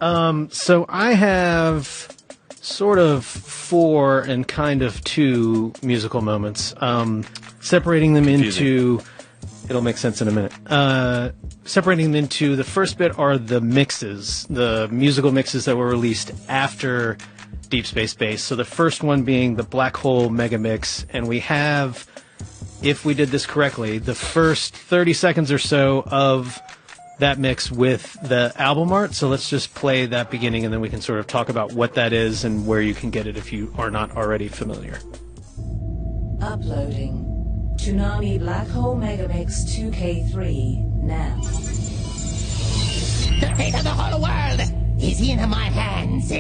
So I have sort of 4 and kind of 2 musical moments. Separating them into... It'll make sense in a minute. Separating them into the first bit are the mixes, the musical mixes that were released after Deep Space Bass. So the first one being the Black Hole Megamix, and we have, if we did this correctly, the first 30 seconds or so of that mix with the album art. So let's just play that beginning, and then we can sort of talk about what that is and where you can get it if you are not already familiar. Uploading Toonami Black Hole Megamix 2K3 now. The fate of the whole world is in my hands.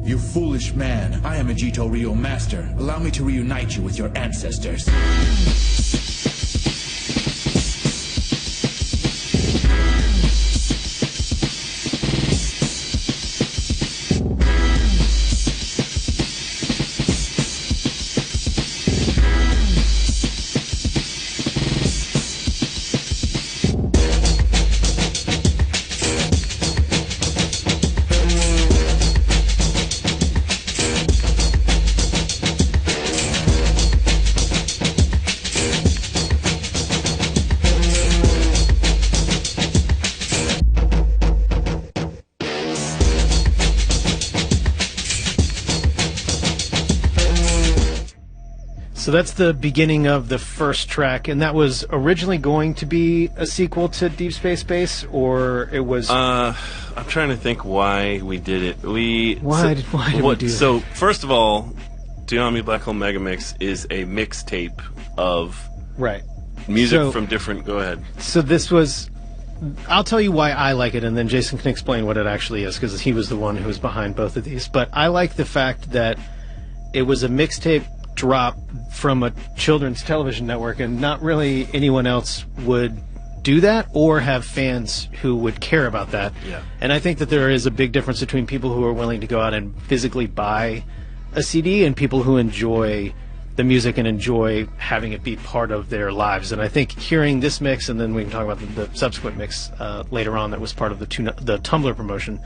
You foolish man. I am a Jito Ryo master. Allow me to reunite you with your ancestors. So that's the beginning of the first track, and that was originally going to be a sequel to Deep Space Bass, or it was... I'm trying to think why we did it. Why did we do that? So, first of all, Toonami Black Hole Megamix is a mixtape of right music from different... Go ahead. So this was... I'll tell you why I like it, and then Jason can explain what it actually is, because he was the one who was behind both of these. But I like the fact that it was a mixtape drop from a children's television network, and not really anyone else would do that or have fans who would care about that. Yeah. And I think that there is a big difference between people who are willing to go out and physically buy a CD and people who enjoy the music and enjoy having it be part of their lives. And I think hearing this mix, and then we can talk about the subsequent mix later on that was part of the Tumblr promotion,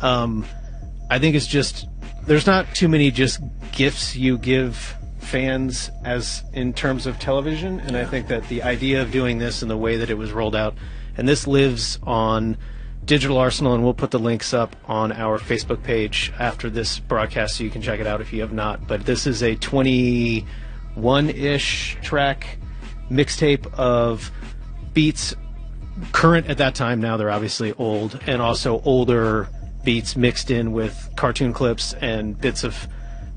I think it's just, there's not too many just gifts you give fans as in terms of television, and I think that the idea of doing this and the way that it was rolled out, and this lives on Digital Arsenal, and we'll put the links up on our Facebook page after this broadcast so you can check it out if you have not. But this is a 21-ish track mixtape of beats current at that time. Now they're obviously old, and also older beats mixed in with cartoon clips and bits of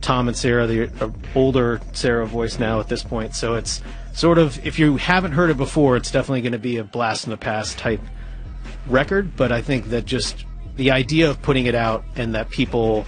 Tom and Sarah, the older Sarah voice now at this point. So it's sort of, if you haven't heard it before, it's definitely going to be a blast in the past type record. But I think that just the idea of putting it out and that people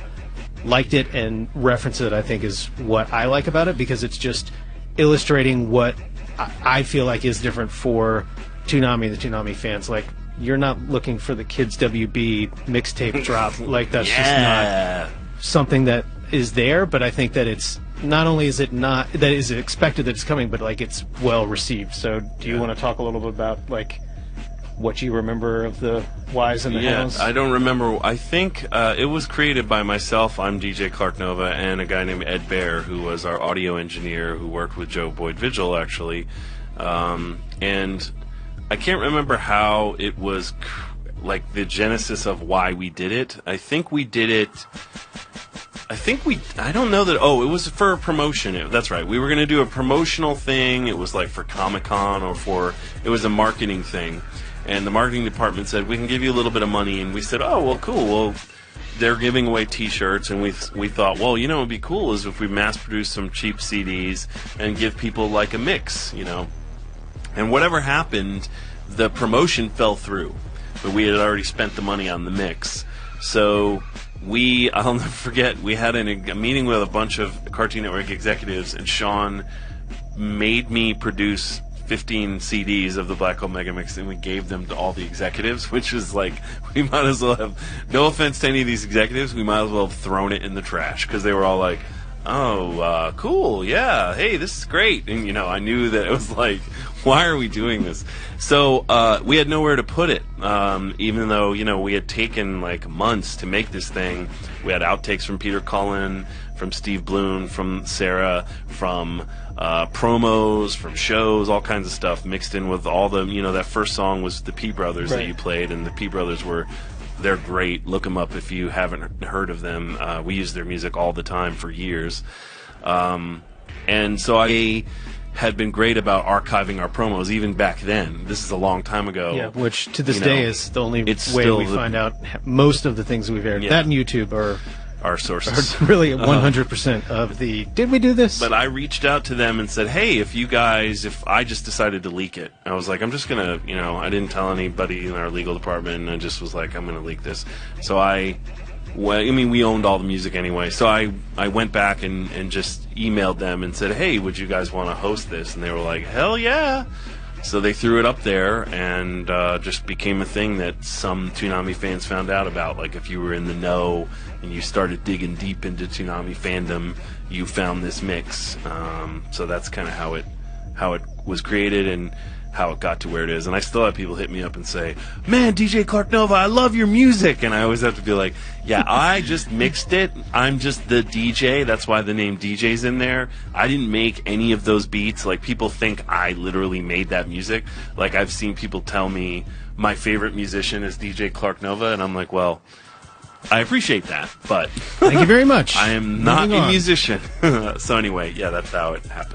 liked it and reference it, I think is what I like about it, because it's just illustrating what I feel like is different for Toonami, the Toonami fans. Like, you're not looking for the Kids WB mixtape drop. Like, that's just not something that is there, but I think that it's not only is it not that is it expected that it's coming, but like it's well received. So do you want to talk a little bit about like what you remember of the whys and the hows? I don't remember. I think it was created by myself. I'm DJ Clarknova, and a guy named Ed Bear, who was our audio engineer, who worked with Joe Boyd Vigil actually, and I can't remember how it was like the genesis of why we did it. I think we did it. I don't know that, it was for a promotion. That's right. We were going to do a promotional thing. It was like for Comic-Con it was a marketing thing. And the marketing department said, we can give you a little bit of money. And we said, oh, well, cool. Well, they're giving away T-shirts. And we thought, well, what would be cool is if we mass produce some cheap CDs and give people like a mix, And whatever happened, the promotion fell through. But we had already spent the money on the mix. So I'll never forget, we had a meeting with a bunch of Cartoon Network executives, and Sean made me produce 15 CDs of the Black Hole Megamix, and we gave them to all the executives, which is like, we might as well have, no offense to any of these executives, we might as well have thrown it in the trash, because they were all like, cool, yeah, hey, this is great. And, I knew that it was like, why are we doing this? So we had nowhere to put it, even though, you know, we had taken like months to make this thing. We had outtakes from Peter Cullen, from Steve Bloom, from Sarah, from promos, from shows, all kinds of stuff mixed in with all the, you know, that first song was the P Brothers that you played, and the P Brothers they're great. Look them up if you haven't heard of them. We use their music all the time for years. And so I had been great about archiving our promos even back then. This is a long time ago. Yeah, which to this day is the only way we find out most of the things we've aired. That and YouTube are our sources. Are really 100% of the, did we do this? But I reached out to them and said, hey, if I just decided to leak it. I was like, I'm just going to, you know, I didn't tell anybody in our legal department, and I just was like, I'm going to leak this. So we owned all the music anyway. So I went back and just emailed them and said, hey, would you guys want to host this? And they were like, hell yeah. So they threw it up there, and just became a thing that some Toonami fans found out about. Like, if you were in the know and you started digging deep into Toonami fandom, you found this mix. So that's kind of how it was created and how it got to where it is. And I still have people hit me up and say, man, DJ Clarknova, I love your music. And I always have to be like, yeah, I just mixed it. I'm just the DJ. That's why the name DJ's in there. I didn't make any of those beats. Like, people think I literally made that music. Like, I've seen people tell me my favorite musician is DJ Clarknova, and I'm like, well, I appreciate that, but thank you very much. I am not a musician. So anyway, yeah, that's how it happened.